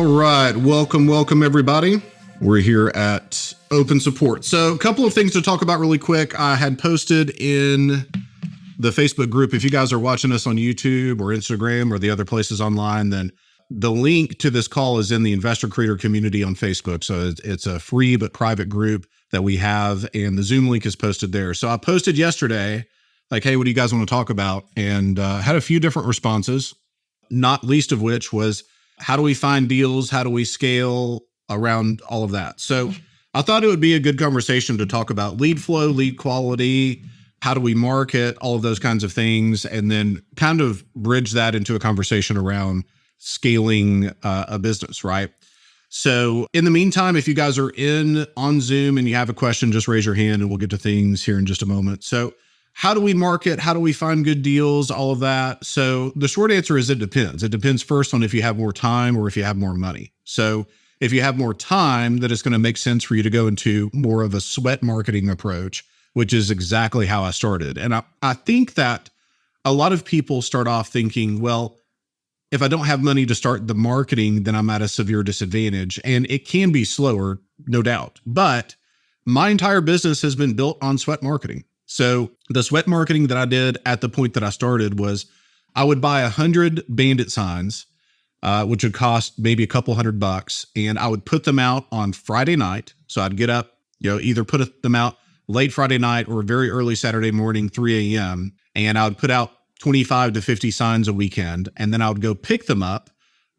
All right. Welcome, everybody. We're here at Open Support. So a couple of things to talk about really quick. I had posted in the Facebook group. If you guys are watching us on YouTube or Instagram or the other places online, then the link to this call is in the Investor Creator community on Facebook. So it's a free but private group that we have, and the Zoom link is posted there. So I posted yesterday, like, hey, what do you guys want to talk about? And had a few different responses, not least of which was, how do we find deals? How do we scale around all of that? So I thought it would be a good conversation to talk about lead flow, lead quality, how do we market, all of those kinds of things, and then kind of bridge that into a conversation around scaling a business, right? So in the meantime, if you guys are on Zoom and you have a question, just raise your hand and we'll get to things here in just a moment. So how do we market? How do we find good deals? All of that. So the short answer is it depends. It depends first on if you have more time or if you have more money. So if you have more time, then it's going to make sense for you to go into more of a sweat marketing approach, which is exactly how I started. And I think that a lot of people start off thinking, well, if I don't have money to start the marketing, then I'm at a severe disadvantage. And it can be slower, no doubt. But my entire business has been built on sweat marketing. So the sweat marketing that I did at the point that I started was I would buy 100 bandit signs, which would cost maybe a couple $100, and I would put them out on Friday night. So I'd get up, either put them out late Friday night or very early Saturday morning, 3 a.m. And I would put out 25 to 50 signs a weekend. And then I would go pick them up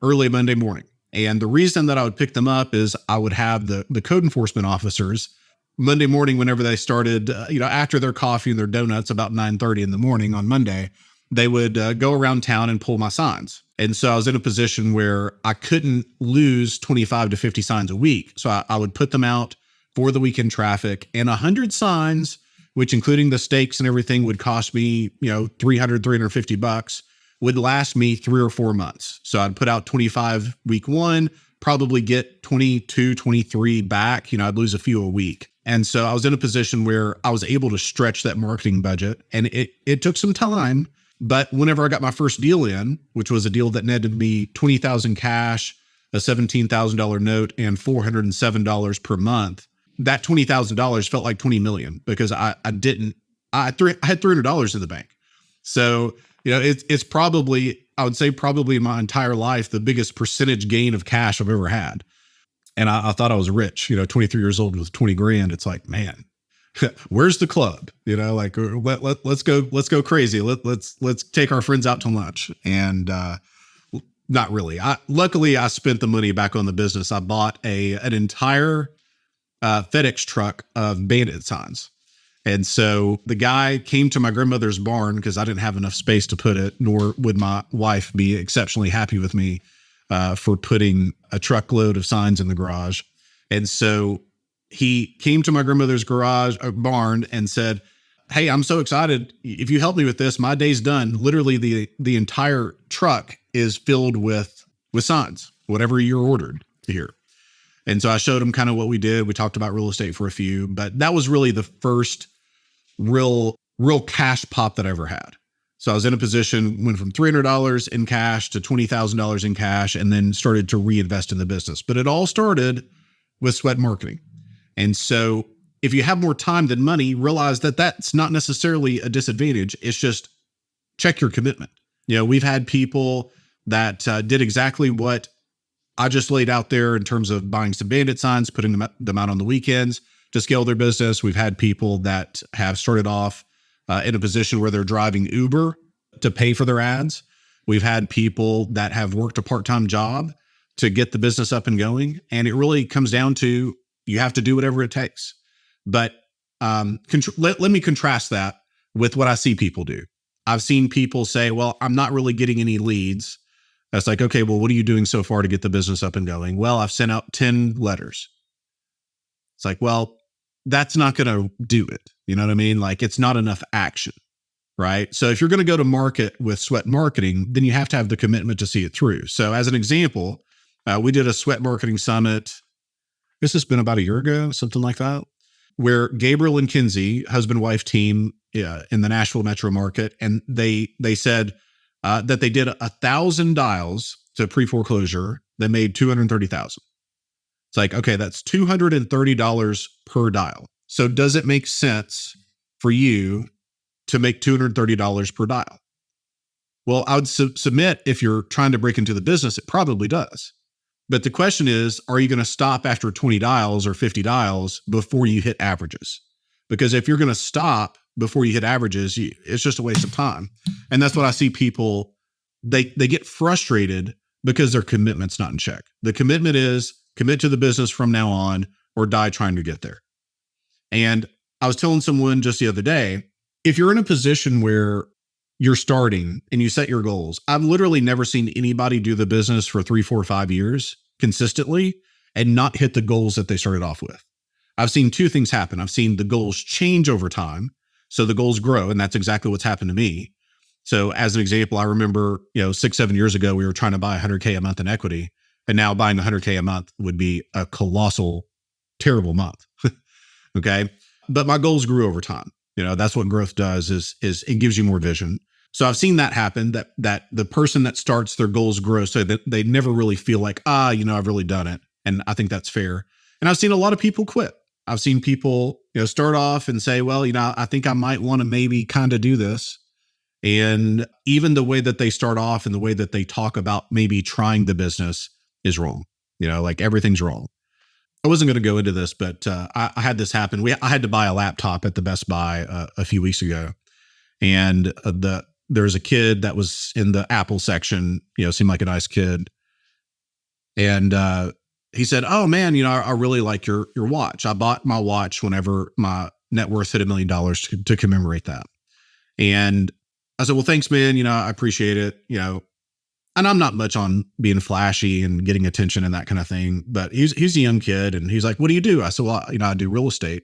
early Monday morning. And the reason that I would pick them up is I would have the code enforcement officers Monday morning, whenever they started, after their coffee and their donuts about 9:30 in the morning on Monday, they would go around town and pull my signs. And so I was in a position where I couldn't lose 25 to 50 signs a week. So I would put them out for the weekend traffic, and 100 signs, which including the stakes and everything would cost me, $350, would last me 3 or 4 months. So I'd put out 25 week one, probably get 22, 23 back. I'd lose a few a week. And so I was in a position where I was able to stretch that marketing budget, and it took some time. But whenever I got my first deal in, which was a deal that netted me $20,000 cash, a $17,000 note, and $407 per month, that $20,000 felt like 20 million because I had $300 in the bank. So, it's probably, I would say probably in my entire life, the biggest percentage gain of cash I've ever had. And I thought I was rich, 23 years old with 20 grand. It's like, man, where's the club? Let's go crazy. Let's take our friends out to lunch. And not really. Luckily, I spent the money back on the business. I bought an entire FedEx truck of bandit signs. And so the guy came to my grandmother's barn because I didn't have enough space to put it, nor would my wife be exceptionally happy with me for putting a truckload of signs in the garage. And so he came to my grandmother's barn and said, hey, I'm so excited. If you help me with this, my day's done. Literally the entire truck is filled with signs, whatever you're ordered here. And so I showed him kind of what we did. We talked about real estate for a few, but that was really the first real cash pop that I ever had. So I was in a position, went from $300 in cash to $20,000 in cash, and then started to reinvest in the business. But it all started with sweat marketing. And so if you have more time than money, realize that that's not necessarily a disadvantage. It's just check your commitment. We've had people that did exactly what I just laid out there in terms of buying some bandit signs, putting them out on the weekends to scale their business. We've had people that have started off in a position where they're driving Uber to pay for their ads. We've had people that have worked a part-time job to get the business up and going. And it really comes down to, you have to do whatever it takes. But let me contrast that with what I see people do. I've seen people say, well, I'm not really getting any leads. That's like, okay, well, what are you doing so far to get the business up and going? Well, I've sent out 10 letters. It's like, well, that's not going to do it. You know what I mean? Like, it's not enough action, right? So if you're going to go to market with sweat marketing, then you have to have the commitment to see it through. So as an example, we did a sweat marketing summit. This has been about a year ago, something like that, where Gabriel and Kinsey, husband-wife team in the Nashville metro market, and they said that they did 1,000 dials to pre-foreclosure that made 230,000. It's like, okay, that's $230 per dial. So does it make sense for you to make $230 per dial? Well, I would submit if you're trying to break into the business, it probably does. But the question is, are you going to stop after 20 dials or 50 dials before you hit averages? Because if you're going to stop before you hit averages, it's just a waste of time. And that's what I see people, they get frustrated because their commitment's not in check. The commitment is commit to the business from now on or die trying to get there. And I was telling someone just the other day, if you're in a position where you're starting and you set your goals, I've literally never seen anybody do the business for 3, 4, 5 years consistently and not hit the goals that they started off with. I've seen two things happen. I've seen the goals change over time. So the goals grow, and that's exactly what's happened to me. So as an example, I remember, 6, 7 years ago, we were trying to buy $100K a month in equity, and now buying $100K a month would be a colossal, terrible month. Okay. But my goals grew over time. That's what growth does is it gives you more vision. So I've seen that happen, that the person that starts, their goals grow so that they never really feel like, I've really done it. And I think that's fair. And I've seen a lot of people quit. I've seen people, start off and say, well, I think I might want to maybe kind of do this. And even the way that they start off and the way that they talk about maybe trying the business is wrong. Like everything's wrong. I wasn't going to go into this, but I had this happen. I had to buy a laptop at the Best Buy a few weeks ago. And there was a kid that was in the Apple section, seemed like a nice kid. And he said, oh man, I really like your watch. I bought my watch whenever my net worth hit $1 million to commemorate that. And I said, well, thanks, man. I appreciate it. And I'm not much on being flashy and getting attention and that kind of thing, but he's a young kid. And he's like, what do you do? I said, well, I do real estate.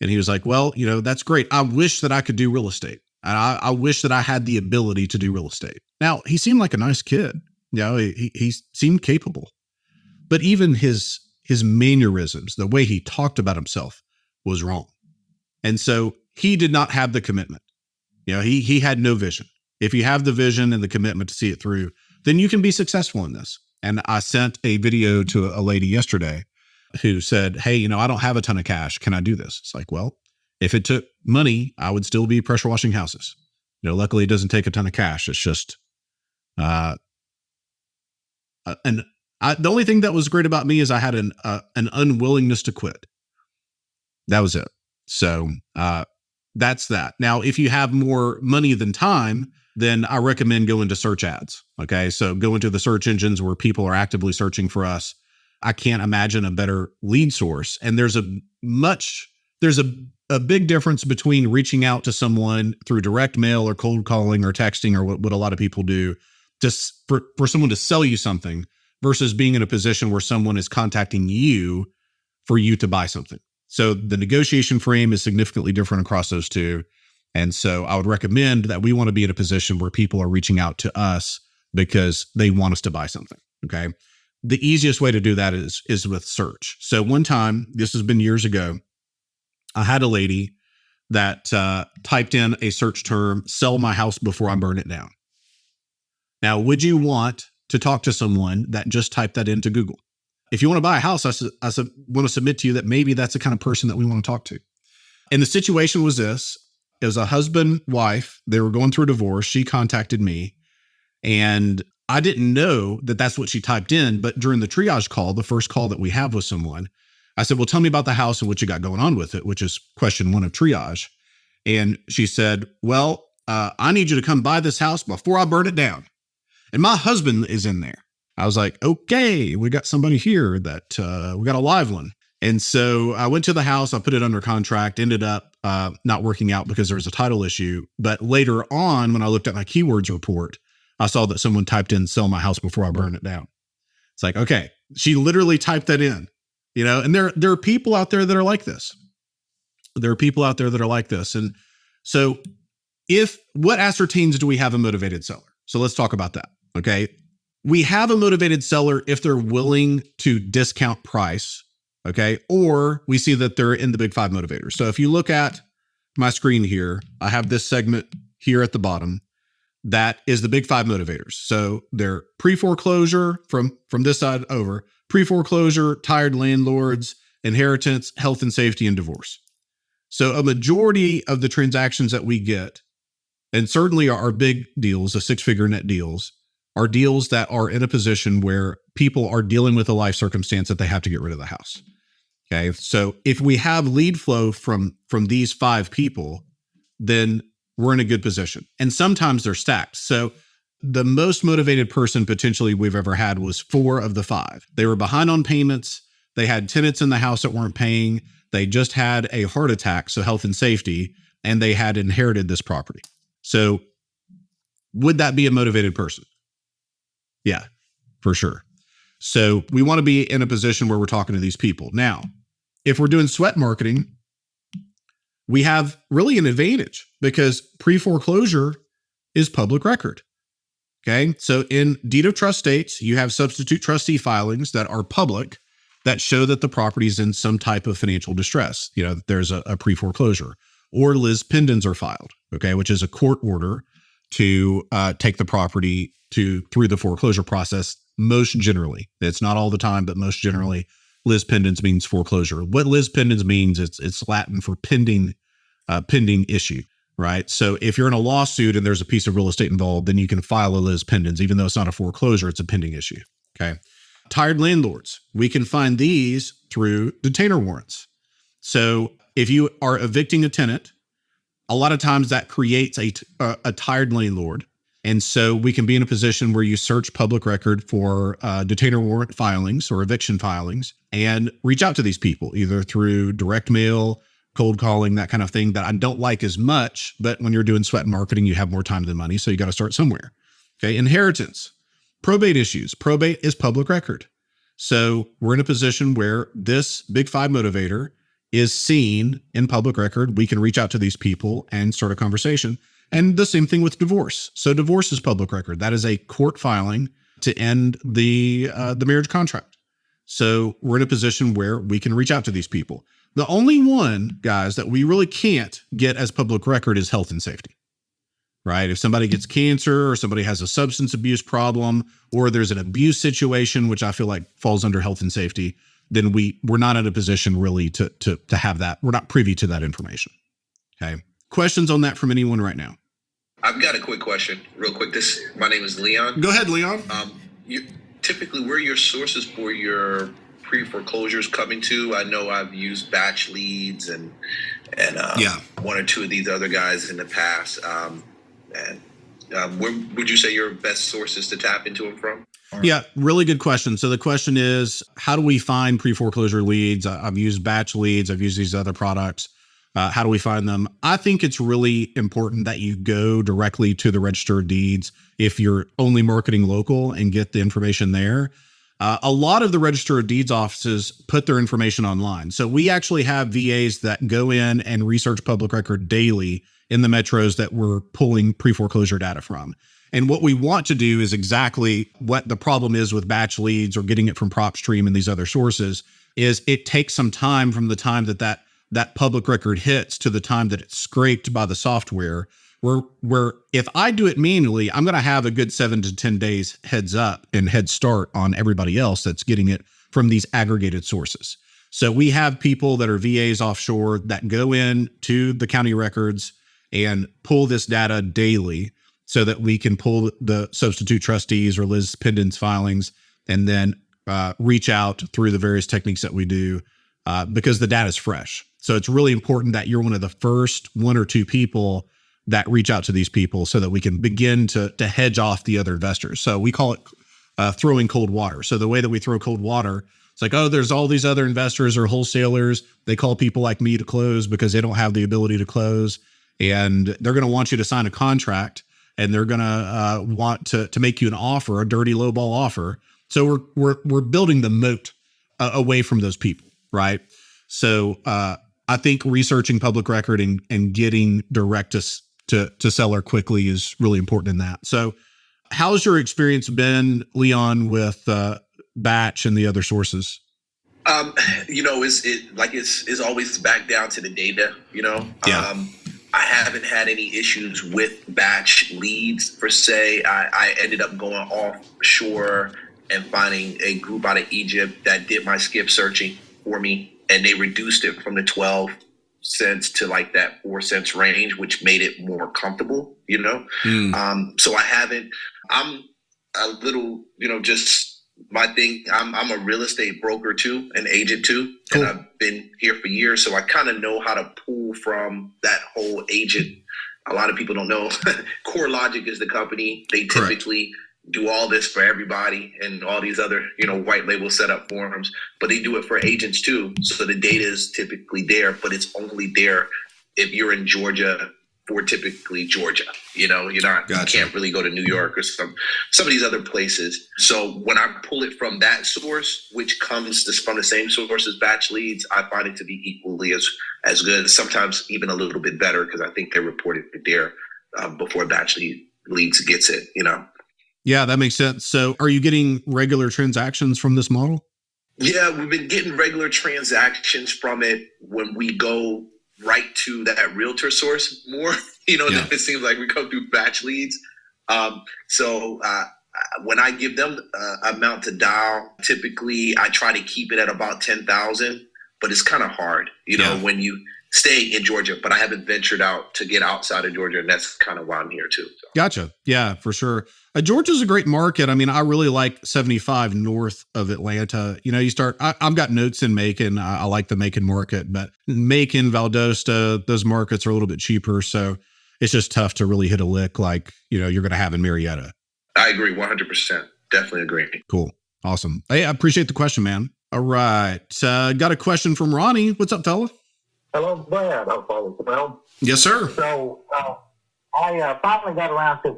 And he was like, well, that's great. I wish that I could do real estate. And I wish that I had the ability to do real estate. Now, he seemed like a nice kid. He seemed capable. But even his mannerisms, the way he talked about himself was wrong. And so he did not have the commitment. He had no vision. If you have the vision and the commitment to see it through, then you can be successful in this. And I sent a video to a lady yesterday who said, hey, I don't have a ton of cash. Can I do this? It's like, well, if it took money, I would still be pressure washing houses. Luckily it doesn't take a ton of cash. It's just, the only thing that was great about me is I had an unwillingness to quit. That was it. So that's that. Now, if you have more money than time, then I recommend going to search ads. Okay. So go into the search engines where people are actively searching for us. I can't imagine a better lead source. And there's a big difference between reaching out to someone through direct mail or cold calling or texting or what a lot of people do just for someone to sell you something versus being in a position where someone is contacting you for you to buy something. So the negotiation frame is significantly different across those two. And so I would recommend that we want to be in a position where people are reaching out to us because they want us to buy something. Okay. The easiest way to do that is with search. So one time, this has been years ago, I had a lady that typed in a search term, sell my house before I burn it down. Now, would you want to talk to someone that just typed that into Google? If you want to buy a house, I want to submit to you that maybe that's the kind of person that we want to talk to. And the situation was this. It was a husband, wife. They were going through a divorce. She contacted me, and I didn't know that that's what she typed in. But during the triage call, the first call that we have with someone, I said, well, tell me about the house and what you got going on with it, which is question 1 of triage. And she said, well, I need you to come buy this house before I burn it down. And my husband is in there. I was like, okay, we got somebody here that we got a live one. And so I went to the house, I put it under contract, ended up not working out because there was a title issue. But later on, when I looked at my keywords report, I saw that someone typed in sell my house before I burn it down. It's like, okay, she literally typed that in, and there are people out there that are like this. There are people out there that are like this. And so what ascertains do we have a motivated seller? So let's talk about that. Okay. We have a motivated seller if they're willing to discount price. Okay. Or we see that they're in the big 5 motivators. So if you look at my screen here, I have this segment here at the bottom. that is the big five motivators. So they're pre-foreclosure from this side over, pre-foreclosure, tired landlords, inheritance, health and safety, and divorce. So a majority of the transactions that we get, and certainly our big deals, the six-figure net deals, are deals that are in a position where people are dealing with a life circumstance that they have to get rid of the house. Okay. So if we have lead flow from these five people, then we're in a good position. And sometimes they're stacked. So the most motivated person potentially we've ever had was 4 of the 5. They were behind on payments. They had tenants in the house that weren't paying. They just had a heart attack, so health and safety, and they had inherited this property. So would that be a motivated person? Yeah, for sure. So we want to be in a position where we're talking to these people. Now, if we're doing sweat marketing, we have really an advantage because pre-foreclosure is public record. Okay. So in deed of trust states, you have substitute trustee filings that are public that show that the property is in some type of financial distress. You know, there's a pre-foreclosure, or lis pendens are filed. Okay. Which is a court order to take the property through the foreclosure process. Most generally, it's not all the time, but most generally, lis pendens means foreclosure. What lis pendens means, it's Latin for pending issue, right? So if you're in a lawsuit and there's a piece of real estate involved, then you can file a lis pendens, even though it's not a foreclosure, it's a pending issue. Okay. Tired landlords, we can find these through detainer warrants. So if you are evicting a tenant, a lot of times that creates a tired landlord. And so we can be in a position where you search public record for detainer warrant filings or eviction filings and reach out to these people, either through direct mail, cold calling, that kind of thing that I don't like as much. But when you're doing sweat marketing, you have more time than money. So you got to start somewhere. Okay. Inheritance, probate issues. Probate is public record. So we're in a position where this big five motivator is seen in public record. We can reach out to these people and start a conversation. And the same thing with divorce. So divorce is public record. That is a court filing to end the marriage contract. So we're in a position where we can reach out to these people. The only one, guys, that we really can't get as public record is health and safety, right? If somebody gets cancer or somebody has a substance abuse problem or there's an abuse situation, which I feel like falls under health and safety, then we're not in a position really to have that. We're not privy to that information. Okay. Questions on that from anyone right now? I've got a quick question, real quick. My name is Leon. Go ahead, Leon. Typically, where are your sources for your pre-foreclosures coming to? I know I've used batch leads and one or two of these other guys in the past. Where would you say your best sources to tap into them from? Yeah, really good question. So the question is, how do we find pre-foreclosure leads? I've used batch leads. I've used these other products. How do we find them? I think it's really important that you go directly to the Register of Deeds if you're only marketing local and get the information there. A lot of the Register of Deeds offices put their information online. So we actually have VAs that go in and research public record daily in the metros that we're pulling pre-foreclosure data from. And what we want to do is exactly what the problem is with batch leads or getting it from PropStream and these other sources is it takes some time from the time that public record hits to the time that it's scraped by the software, where if I do it manually, I'm going to have a good 7 to 10 days heads up and head start on everybody else that's getting it from these aggregated sources. So we have people that are VAs offshore that go in to the county records and pull this data daily so that we can pull the substitute trustees or lis pendens filings and then reach out through the various techniques that we do because the data is fresh. So it's really important that you're one of the first 1 or 2 people that reach out to these people so that we can begin to hedge off the other investors. So we call it throwing cold water. So the way that we throw cold water, it's like, oh, there's all these other investors or wholesalers. They call people like me to close because they don't have the ability to close. And they're going to want you to sign a contract and they're going to want to make you an offer, a dirty lowball offer. So we're building the moat away from those people, right? So I think researching public record and getting direct to seller quickly is really important in that. So how's your experience been, Leon, with batch and the other sources? It's always back down to the data, Yeah. I haven't had any issues with batch leads per se. I ended up going offshore and finding a group out of Egypt that did my skip searching for me, and they reduced it from the 12 cents to like that 4 cents range, which made it more comfortable, So I'm a little, just my thing. I'm a real estate broker too, an agent too. Cool. And I've been here for years. So I kind of know how to pull from that whole agent. A lot of people don't know. CoreLogic is the company. They typically do all this for everybody and all these other, white label setup forms, but they do it for agents too. So the data is typically there, but it's only there if you're in Georgia for typically Georgia. You're not, Gotcha. You can't really go to New York or some of these other places. So when I pull it from that source, which comes from the same source as batch leads, I find it to be equally as good, sometimes even a little bit better, because I think they reported it there before batch leads gets it, Yeah, that makes sense. So are you getting regular transactions from this model? Yeah, we've been getting regular transactions from it when we go right to that realtor source more, It seems like we go through batch leads. So when I give them amount to dial, typically I try to keep it at about 10,000, but it's kind of hard, when you stay in Georgia, but I haven't ventured out to get outside of Georgia, and that's kind of why I'm here too. So. Gotcha. Yeah, for sure. Georgia's a great market. I mean, I really like 75 north of Atlanta. I've got notes in Macon. I like the Macon market, but Macon, Valdosta, those markets are a little bit cheaper. So it's just tough to really hit a lick like, you're going to have in Marietta. I agree 100%. Definitely agree. Cool. Awesome. Hey, I appreciate the question, man. All right. Got a question from Ronnie. What's up, fella? Hello, Brad. Hope all is well. Yes, sir. So I finally got around to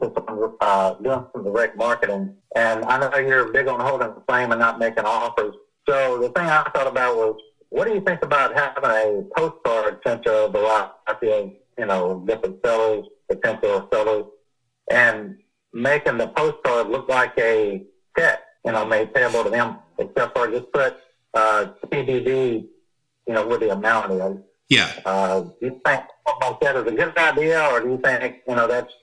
doing some direct marketing, and I know you're big on holding the flame and not making offers. So the thing I thought about was, what do you think about having a postcard sent to a variety of, different sellers, potential sellers, and making the postcard look like a check, made payable to them, except for just put TBD, with the amount is. Yeah. Do you think something like that is a good idea, or do you think, that's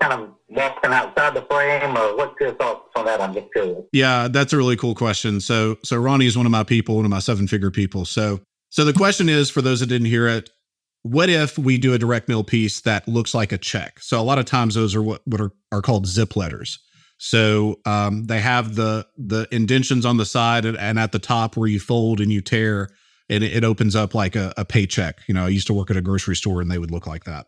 kind of walking outside the frame, or what's your thoughts on that? I'm just curious. Yeah, that's a really cool question. So Ronnie is one of my people, one of my 7-figure people. So the question is, for those that didn't hear it, what if we do a direct mail piece that looks like a check? So a lot of times those are what are called zip letters. So they have the indentions on the side and at the top where you fold and you tear, and it opens up like a paycheck. I used to work at a grocery store and they would look like that.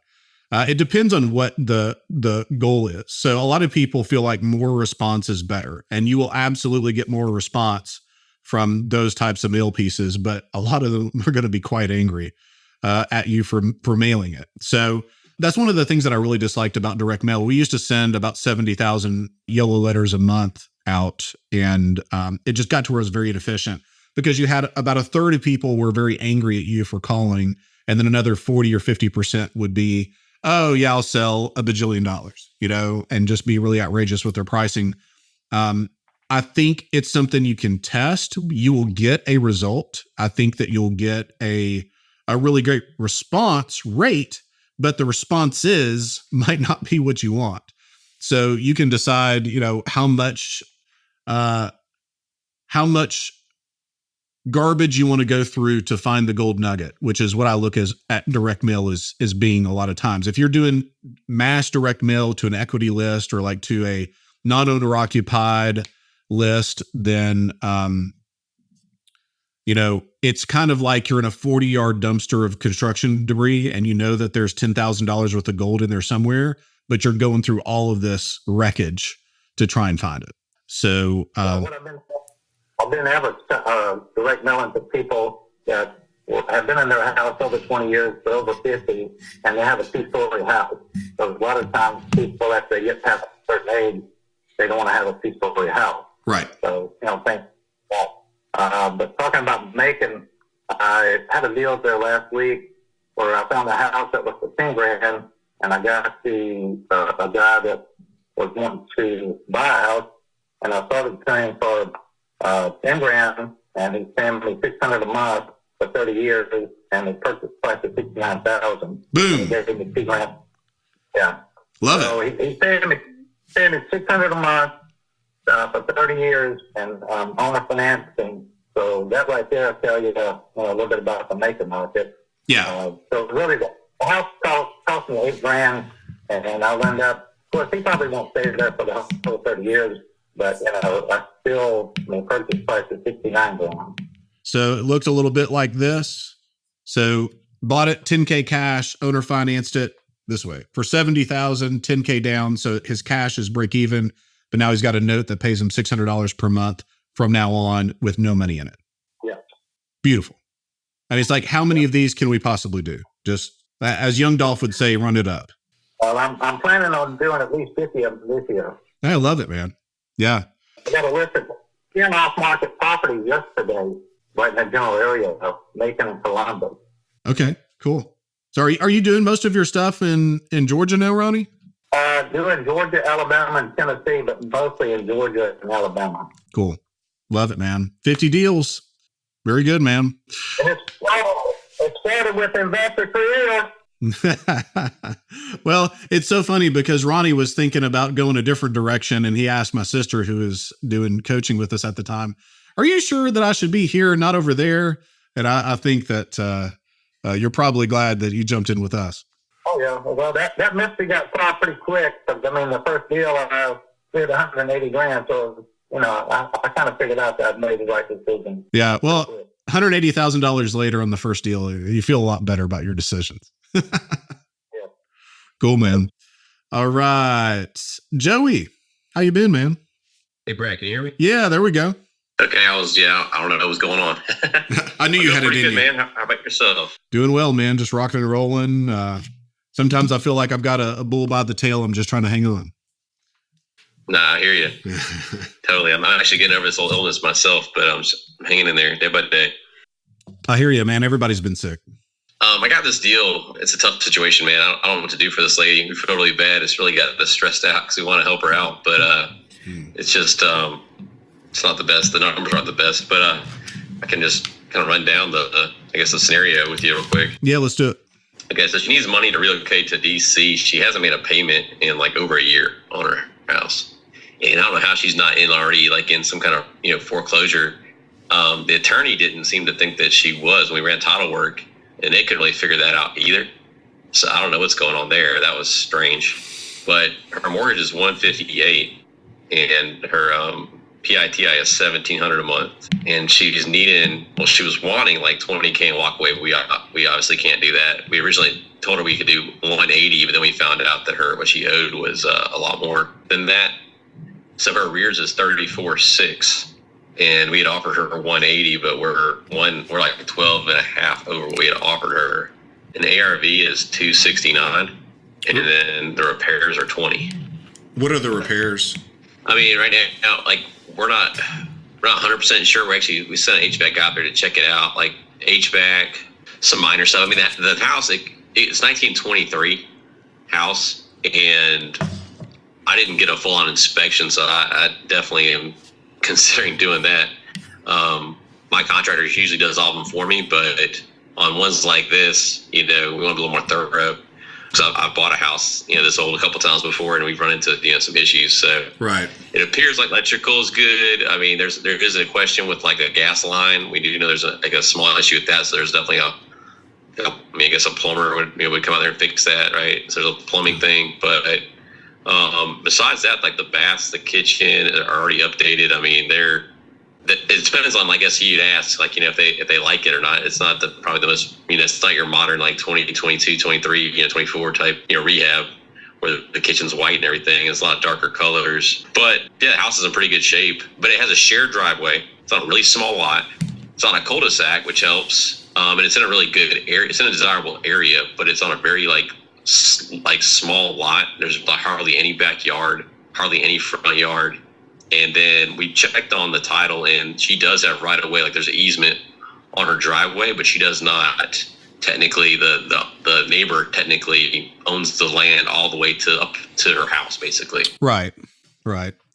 It depends on what the goal is. So a lot of people feel like more response is better, and you will absolutely get more response from those types of mail pieces, but a lot of them are going to be quite angry at you for mailing it. So that's one of the things that I really disliked about direct mail. We used to send about 70,000 yellow letters a month out, and it just got to where it was very inefficient, because you had about a third of people were very angry at you for calling, and then another 40 or 50% would be, oh yeah, I'll sell $1 bajillion, and just be really outrageous with their pricing. I think it's something you can test. You will get a result. I think that you'll get a really great response rate, but the responses might not be what you want. So you can decide, how much garbage you want to go through to find the gold nugget, which is what I look at direct mail as being a lot of times. If you're doing mass direct mail to an equity list or like to a non-owner occupied list, then, it's kind of like you're in a 40-yard dumpster of construction debris, and that there's $10,000 worth of gold in there somewhere, but you're going through all of this wreckage to try and find it. So, I've been ever direct mailing to people that have been in their house over 20 years, but over 50, and they have a 2-story house. So a lot of times people, after they get past a certain age, they don't want to have a 2-story house. Right. So, think that. But talking about Macon, I had a deal there last week where I found a house that was for $10,000, and I got a guy that was wanting to buy a house, and I started paying for $10,000, and he's paying me $600 a month, for 30 years, and the purchase price is $69,000. Boom. He gave me $2,000. Yeah. Love So it. he's paying me $600 a month for 30 years, and owner financing. So that right there will tell you a little bit about the maker market. Yeah. So really, the house cost me $8,000, and I'll end up. Of course, he probably won't stay there for the whole 30 years, but I still, my purchase price is $69,000. So it looked a little bit like this. So bought it $10K cash, owner financed it this way for $70,000, $10K down. So his cash is break even, but now he's got a note that pays him $600 per month from now on with no money in it. Yeah. Beautiful. I mean, it's like, how many of these can we possibly do? Just as Young Dolph would say, run it up. Well, I'm planning on doing at least 50 of them this year. I love it, man. Yeah. I got a list of 10 off-market properties yesterday, right in that general area of Macon and Columbus. Okay, cool. So are you doing most of your stuff in Georgia now, Ronnie? Doing Georgia, Alabama, and Tennessee, but mostly in Georgia and Alabama. Cool. Love it, man. 50 deals. Very good, man. And it started with investor career. Well, it's so funny because Ronnie was thinking about going a different direction, and he asked my sister, who was doing coaching with us at the time, are you sure that I should be here and not over there? And I think that you're probably glad that you jumped in with us. Oh, yeah. Well, that mystery got solved pretty quick. Because, I mean, the first deal I did $180,000. So, I kind of figured out that I'd made the right decision. Yeah. Well, $180,000 later on the first deal, you feel a lot better about your decisions. Yeah. Cool, man. All right. Joey, how you been, man? Hey, Brad, can you hear me? Yeah, there we go. Okay, I don't know what's going on. I knew you had it in good, you. man. How about yourself? Doing well, man. Just rocking and rolling. Sometimes I feel like I've got a bull by the tail. I'm just trying to hang on. Nah, I hear you. Totally. I'm actually getting over this old illness myself, but I'm just hanging in there day by day. I hear you, man. Everybody's been sick. I got this deal. It's a tough situation, man. I don't know what to do for this lady. We feel really bad. It's really got us stressed out because we want to help her out, but it's just it's not the best. The numbers aren't the best, but I can just kind of run down the scenario with you real quick. Yeah, let's do it. Okay, so she needs money to relocate to DC. She hasn't made a payment in like over a year on her house, and I don't know how she's not already in some kind of foreclosure. The attorney didn't seem to think that she was when we ran title work, and they couldn't really figure that out either. So I don't know what's going on there. That was strange. But her mortgage is $158, and her PITI is $1,700 a month, and she's needing. Well, she was wanting like $20K in walkaway. We obviously can't do that. We originally told her we could do $180, but then we found out that what she owed was a lot more than that. So her arrears is $34,600. And we had offered her $180, but we're like 12 and a half over what we had offered her. And the ARV is $269, and then the repairs are $20. What are the repairs? I mean, right now, we're not 100% sure. We sent an HVAC out there to check it out, like HVAC, some minor stuff. I mean, the house, it's 1923 house, and I didn't get a full-on inspection, so I definitely am considering doing that. My contractor usually does all of them for me, but on ones like this, we want to be a little more thorough. So I've bought a house, this old a couple times before, and we've run into some issues. So right, it appears like electrical is good. I mean, there is a question with like a gas line. We do know there's a small issue with that. So there's definitely I guess a plumber would come out there and fix that, right? So there's a plumbing thing, but besides that, like the baths, the kitchen are already updated. I mean, it depends on, I guess, who you'd ask, if they like it or not. It's not probably the most, it's not your modern, 20, 22, 23, 24 type, rehab where the kitchen's white and everything. It's a lot darker colors. But yeah, the house is in pretty good shape, but it has a shared driveway. It's on a really small lot. It's on a cul-de-sac, which helps. And it's in a really good area. It's in a desirable area, but it's on a very small lot. There's hardly any backyard, hardly any front yard. And then we checked on the title, and she does have right of way. Like there's an easement on her driveway, but she does not technically. The neighbor technically owns the land all the way up to her house, basically. Right.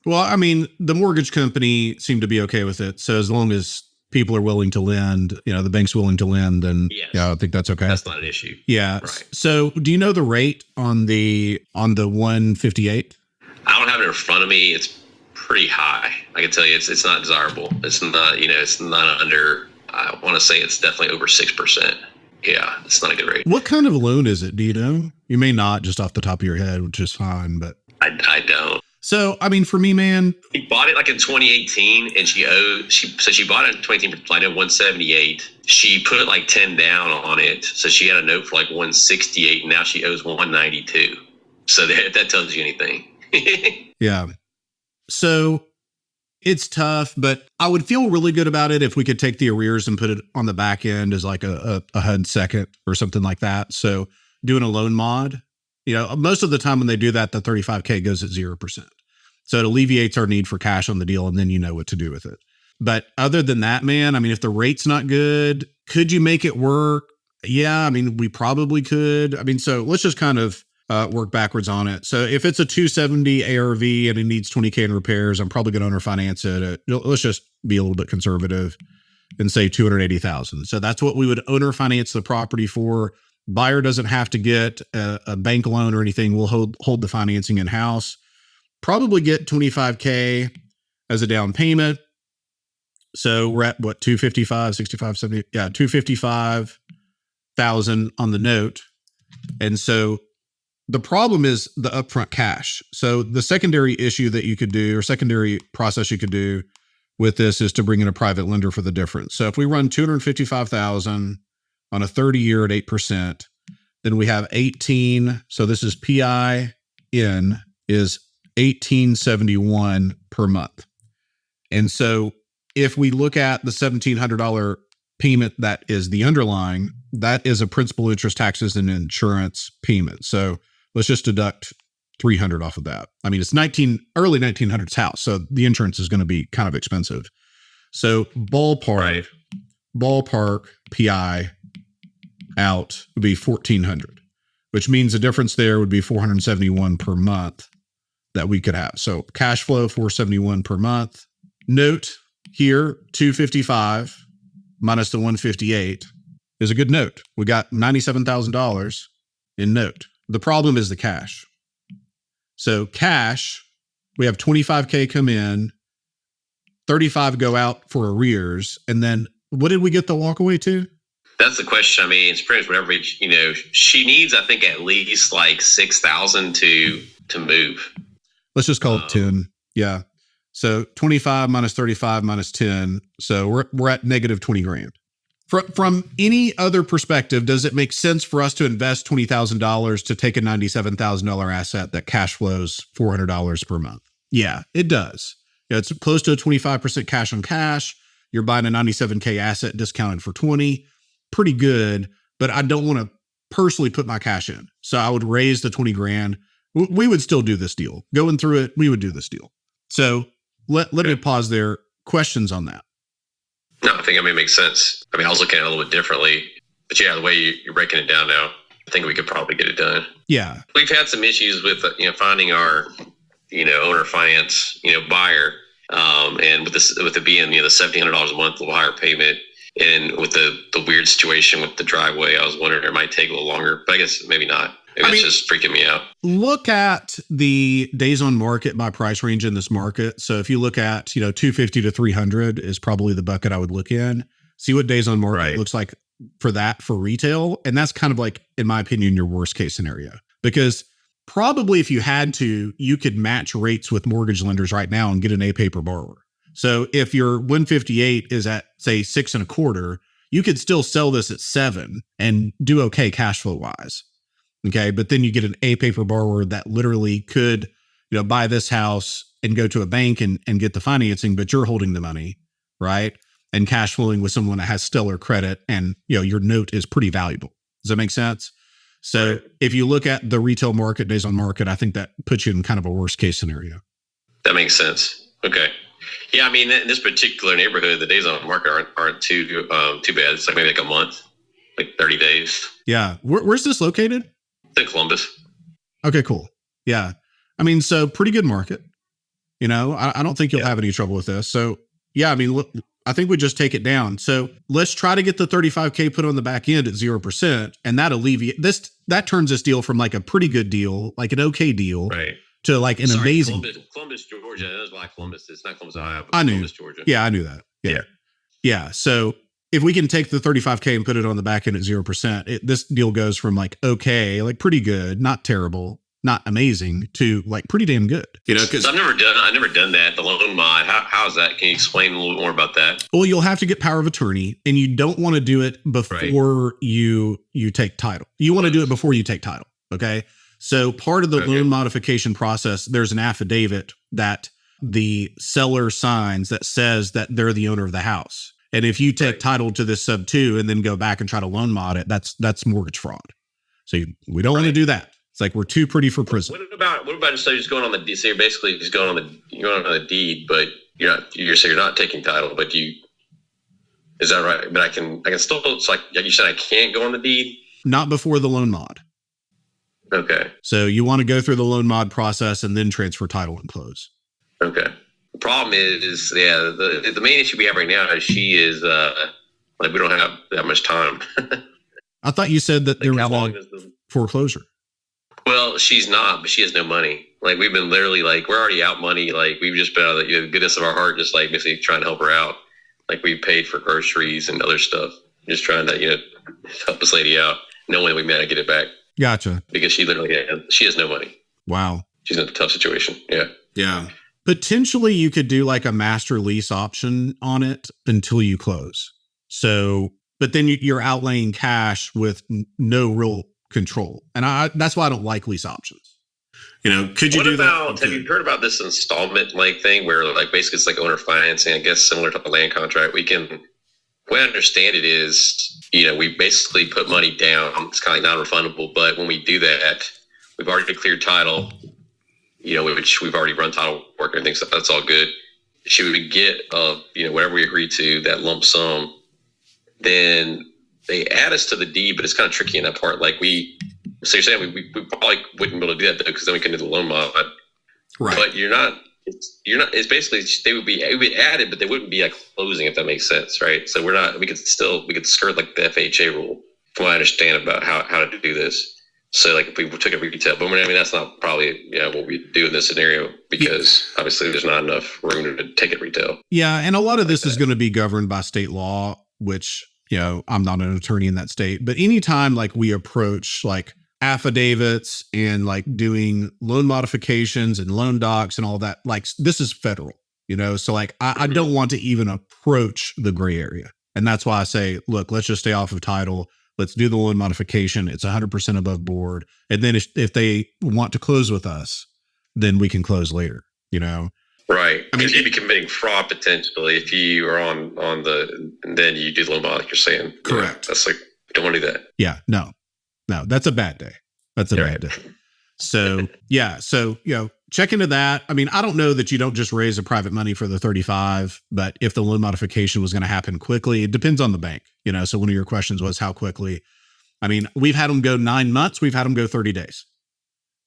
Well, I mean, the mortgage company seemed to be okay with it. So as long as people are willing to lend, the bank's willing to lend, then Yes. yeah, I think that's okay. That's not an issue. Yeah. Right. So do you know the rate on the 158? I don't have it in front of me. It's pretty high. I can tell you it's not desirable. It's not, it's not under, I want to say it's definitely over 6%. Yeah, it's not a good rate. What kind of a loan is it? Do you know? You may not just off the top of your head, which is fine, but I don't. So, I mean, for me, man, She bought it like in 2018 and she bought it in 2018 for like 178. She put like 10 down on it. So she had a note for like 168 and now she owes 192. So that tells you anything. yeah. So it's tough, but I would feel really good about it if we could take the arrears and put it on the back end as like a HUD second or something like that. So doing a loan mod, most of the time when they do that, the 35K goes at 0%. So it alleviates our need for cash on the deal, and then you know what to do with it. But other than that, man, I mean, if the rate's not good, could you make it work? Yeah, I mean, we probably could. I mean, so let's just kind of work backwards on it. So if it's a 270 ARV and it needs 20K in repairs, I'm probably going to owner finance it. Let's just be a little bit conservative and say 280,000. So that's what we would owner finance the property for. Buyer doesn't have to get a bank loan or anything. We'll hold the financing in house. Probably get 25K as a down payment. So we're at what, 255, 65, 70? Yeah, 255,000 on the note. And so the problem is the upfront cash. So the secondary issue that you could do, or secondary process you could do with this, is to bring in a private lender for the difference. So if we run 255,000 on a 30-year at 8%, then we have 18. So this is PIN is 1871 per month. And so if we look at the $1,700 payment that is the underlying, that is a principal, interest, taxes, and insurance payment. So let's just deduct 300 off of that. I mean, it's early 1900s house, so the insurance is going to be kind of expensive. So ballpark PI out would be 1,400, which means the difference there would be 471 per month that we could have. So cash flow 471 per month. Note here, 255 minus the 158 is a good note. We got $97,000 in note. The problem is the cash. So cash, we have 25K come in, 35 go out for arrears, and then what did we get the walk away to? That's the question. I mean, it's pretty much whatever, she needs, I think, at least like 6,000 to move. Let's just call it 10. Yeah. So 25 minus 35 minus 10. So we're at negative 20 grand. From any other perspective, does it make sense for us to invest $20,000 to take a $97,000 asset that cash flows $400 per month? Yeah, it does. It's close to a 25% cash on cash. You're buying a 97K asset discounted for 20. Pretty good, but I don't want to personally put my cash in. So I would raise the 20 grand. We would still do this deal. Going through it, we would do this deal. So let me pause there. Questions on that? No, I think it makes sense. I mean, I was looking at it a little bit differently, but yeah, the way you're breaking it down now, I think we could probably get it done. Yeah. We've had some issues with, finding our, owner finance, buyer. And with it being, the $1,700 a month, a little higher payment, and with the weird situation with the driveway, I was wondering it might take a little longer, but I guess maybe not. Maybe it's just freaking me out. Look at the days on market by price range in this market. So if you look at, 250 to 300 is probably the bucket I would look in. See what days on market looks like for retail. And that's kind of like, in my opinion, your worst case scenario. Because probably if you had to, you could match rates with mortgage lenders right now and get an A-paper borrower. So if your 158 is at, say, 6.25, you could still sell this at 7 and do okay cash flow wise. Okay. But then you get an A-paper borrower that literally could, buy this house and go to a bank and get the financing, but you're holding the money, right? And cash flowing with someone that has stellar credit and, your note is pretty valuable. Does that make sense? So if you look at the retail market, days on market, I think that puts you in kind of a worst case scenario. That makes sense. Okay. Yeah. I mean, in this particular neighborhood, the days on market aren't too bad. It's like maybe like a month, like 30 days. Yeah. Where's this located? In Columbus. Okay, cool. Yeah. I mean, so pretty good market. I don't think you'll have any trouble with this. So yeah, I mean, I think we just take it down. So let's try to get the 35K put on the back end at 0%. And that that turns this deal from like a pretty good deal, like an okay deal, right, to like an amazing. Columbus, Georgia. That's why Columbus. It's not Columbus, Ohio. I knew. Columbus, Georgia. Yeah, I knew that. Yeah. So if we can take the 35K and put it on the back end at 0%, this deal goes from like okay, like pretty good, not terrible, not amazing, to like pretty damn good. You know, because I've never done that. The loan mod. How is that? Can you explain a little bit more about that? Well, you'll have to get power of attorney, and you don't want to do it before you take title. You want to do it before you take title. Okay. So part of the loan modification process, there's an affidavit that the seller signs that says that they're the owner of the house. And if you take title to this sub 2 and then go back and try to loan mod it, that's mortgage fraud. So we don't want to do that. It's like we're too pretty for prison. What about just going on the deed? So you're basically just going on the deed, but you're not taking title, but is that right? But I can still, it's like you said, I can't go on the deed? Not before the loan mod. Okay. So you want to go through the loan mod process and then transfer title and close. Okay. The problem is the main issue we have right now is she is like we don't have that much time. I thought you said that there was how long is the foreclosure. Well, she's not, but she has no money. Like we've been literally like we're already out money. Like we've just been out of the goodness of our heart, just like basically trying to help her out. Like we paid for groceries and other stuff, just trying to help this lady out, knowing we may not get it back. Gotcha. Because she has no money. Wow. She's in a tough situation. Yeah. Yeah. Potentially you could do like a master lease option on it until you close. So, but then you're outlaying cash with no real control. And that's why I don't like lease options. Could you do that? Have you heard about this installment like thing where like basically it's like owner financing, I guess similar to a land contract? The way I understand it is, we basically put money down. It's kind of like non-refundable, but when we do that, we've already cleared title, which we've already run title work and things. So that's all good. She would get, whatever we agreed to, that lump sum. Then they add us to the deed, but it's kind of tricky in that part. Like so you're saying we probably wouldn't be able to do that though, because then we couldn't do the loan mod. Right. But it's basically, it would be added, but they wouldn't be like closing, if that makes sense. Right. So we could skirt like the FHA rule from what I understand about how to do this. So like if we took a retail, but that's not probably what we do in this scenario, because obviously there's not enough room to take it retail. Yeah. And a lot of this is going to be governed by state law, which, I'm not an attorney in that state, but anytime like we approach like affidavits and like doing loan modifications and loan docs and all that, like this is federal, so like I don't want to even approach the gray area. And that's why I say, look, let's just stay off of title. Let's do the loan modification. It's 100% above board. And then if they want to close with us, then we can close later, Right. Because you'd be committing fraud potentially if you are on and then you do the loan mod, like you're saying. Correct. That's like, you don't want to do that. Yeah. No, that's a bad day. That's a bad day. So, yeah. So, check into that. I don't know that you don't just raise a private money for the 35, but if the loan modification was going to happen quickly, it depends on the bank, so one of your questions was how quickly. We've had them go 9 months. We've had them go 30 days.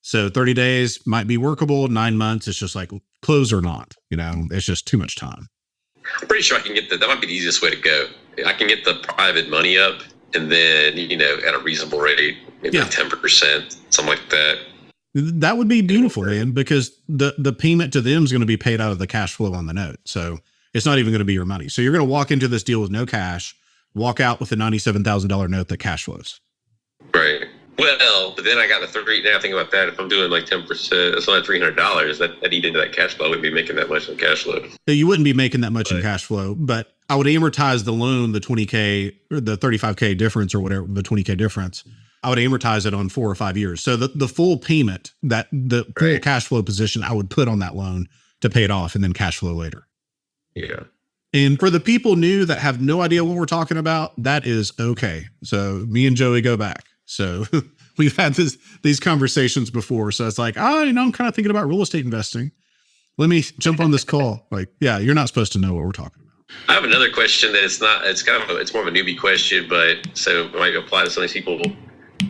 So 30 days might be workable. 9 months, it's just like close or not, it's just too much time. I'm pretty sure I can get that might be the easiest way to go. I can get the private money up and then, at a reasonable rate, maybe like 10%, something like that. That would be beautiful, man, because the payment to them is going to be paid out of the cash flow on the note. So it's not even going to be your money. So you're going to walk into this deal with no cash, walk out with a $97,000 note that cash flows. Right. Well, but then I got the 3. Now think about that. If I'm doing like 10%, that's only $300. That eat into that cash flow. I wouldn't be making that much in cash flow. You wouldn't be making that much in cash flow, but I would amortize the loan, the 20K or the 35K difference or whatever, the 20K difference. I would amortize it on 4 or 5 years. So the full payment, that the full cash flow position I would put on that loan to pay it off and then cash flow later. Yeah. And for the people new that have no idea what we're talking about, that is okay. So me and Joey go back. So we've had these conversations before. So it's like, I'm kind of thinking about real estate investing. Let me jump on this call. Like, yeah, you're not supposed to know what we're talking about. I have another question that it's more of a newbie question, but so it might apply to some of these people.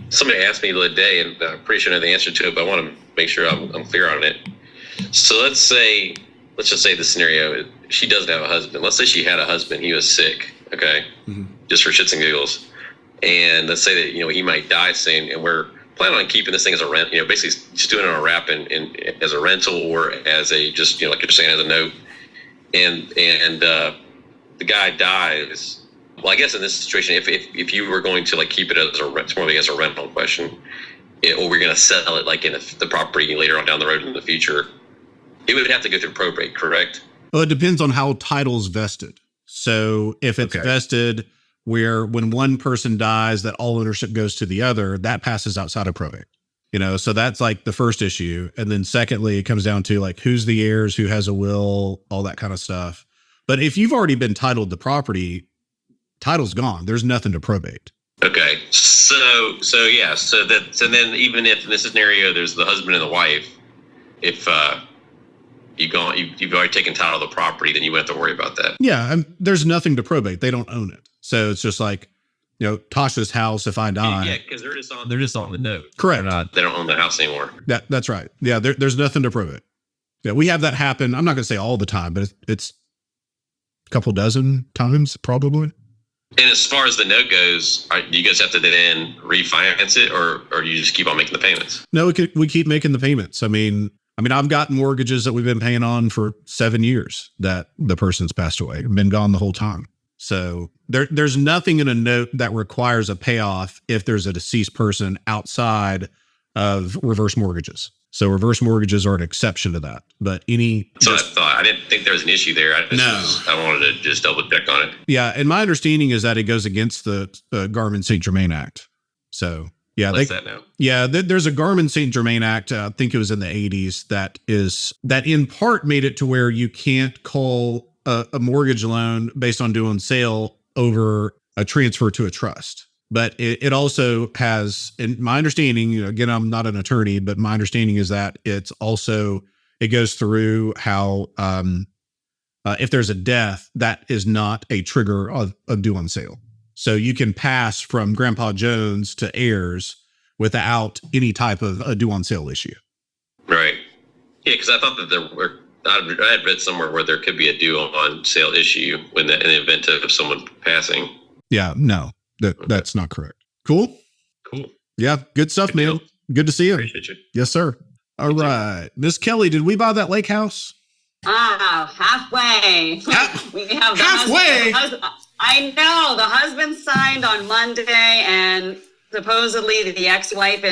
Somebody asked me the other day, and I'm pretty sure I know the answer to it, but I want to make sure I'm clear on it. So let's just say the scenario she doesn't have a husband. Let's say she had a husband. He was sick. Okay. Just for shits and giggles. And let's say that, he might die soon, and we're planning on keeping this thing as a rent, basically just doing it on a wrap and as a rental or as a, just, like you're saying, as a note. And the guy dies. Well, I guess in this situation, if you were going to keep it as a rent, it's more like as a rental question, or we're going to sell it in the property later on down the road in the future, it would have to go through probate, correct? Well, it depends on how title's vested. So if it's vested where when one person dies, that all ownership goes to the other, that passes outside of probate. So that's the first issue. And then secondly, it comes down to who's the heirs, who has a will, all that kind of stuff. But if you've already been titled the property, title's gone. There's nothing to probate. Okay. So then even if in this scenario, there's the husband and the wife, if you've already taken title of the property, then you won't have to worry about that. Yeah. There's nothing to probate. They don't own it. So it's just Tasha's house, if I die. Yeah, because they're just on the note. Correct. They don't own the house anymore. That's right. Yeah, there's nothing to probate. Yeah, we have that happen. I'm not going to say all the time, but it's a couple dozen times probably. And as far as the note goes, do you guys have to then refinance it, or do you just keep on making the payments? No, we keep making the payments. I mean, I've got mortgages that we've been paying on for 7 years that the person's passed away and been gone the whole time. So there's nothing in a note that requires a payoff if there's a deceased person outside of reverse mortgages. So reverse mortgages are an exception to that. But I thought. I didn't think there was an issue there. I wanted to just double check on it. Yeah, and my understanding is that it goes against the Garmin St. Germain Act. So yeah, what's that now? Yeah, there's a Garmin St. Germain Act. I think it was in the 80s that in part made it to where you can't call a mortgage loan based on due on sale over a transfer to a trust. But it also has, in my understanding, again, I'm not an attorney, but my understanding is that it goes through how if there's a death, that is not a trigger of due on sale. So you can pass from Grandpa Jones to heirs without any type of a due on sale issue. Right. Yeah, because I thought that I had read somewhere where there could be a due on sale issue in the event of someone passing. Yeah, no, that's not correct. Cool. Yeah, good stuff, man. Good to see you. Appreciate you. Yes, sir. All right. Miss Kelly, did we buy that lake house? Halfway. We have halfway. I know. The husband signed on Monday, and supposedly the ex-wife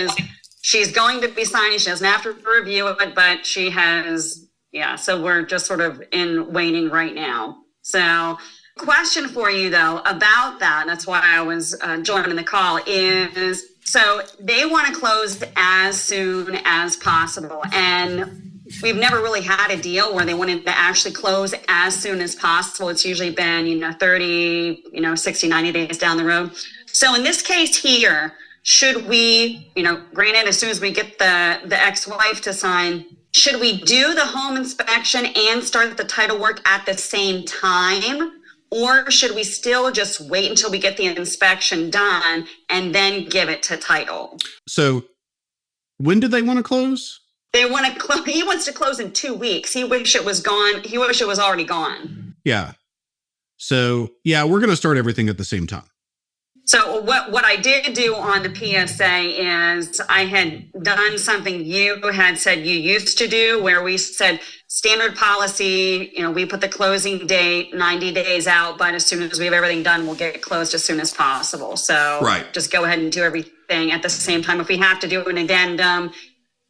she's going to be signing. She doesn't have to review it, but she has. Yeah, so we're just sort of in waiting right now. So question for you, though, about that, that's why I was joining the call, is so they want to close as soon as possible. And we've never really had a deal where they wanted to actually close as soon as possible. It's usually been, 30, 60, 90 days down the road. So in this case here, should we, granted, as soon as we get the ex-wife to sign, should we do the home inspection and start the title work at the same time? Or should we still just wait until we get the inspection done and then give it to title? So when do they want to close? They want to close. He wants to close in 2 weeks. He wish it was gone. He wish it was already gone. Yeah. So, yeah, we're going to start everything at the same time. So what I did do on the PSA is I had done something you had said you used to do, where we said standard policy, we put the closing date 90 days out, but as soon as we have everything done, we'll get it closed as soon as possible. So just go ahead and do everything at the same time. If we have to do an addendum,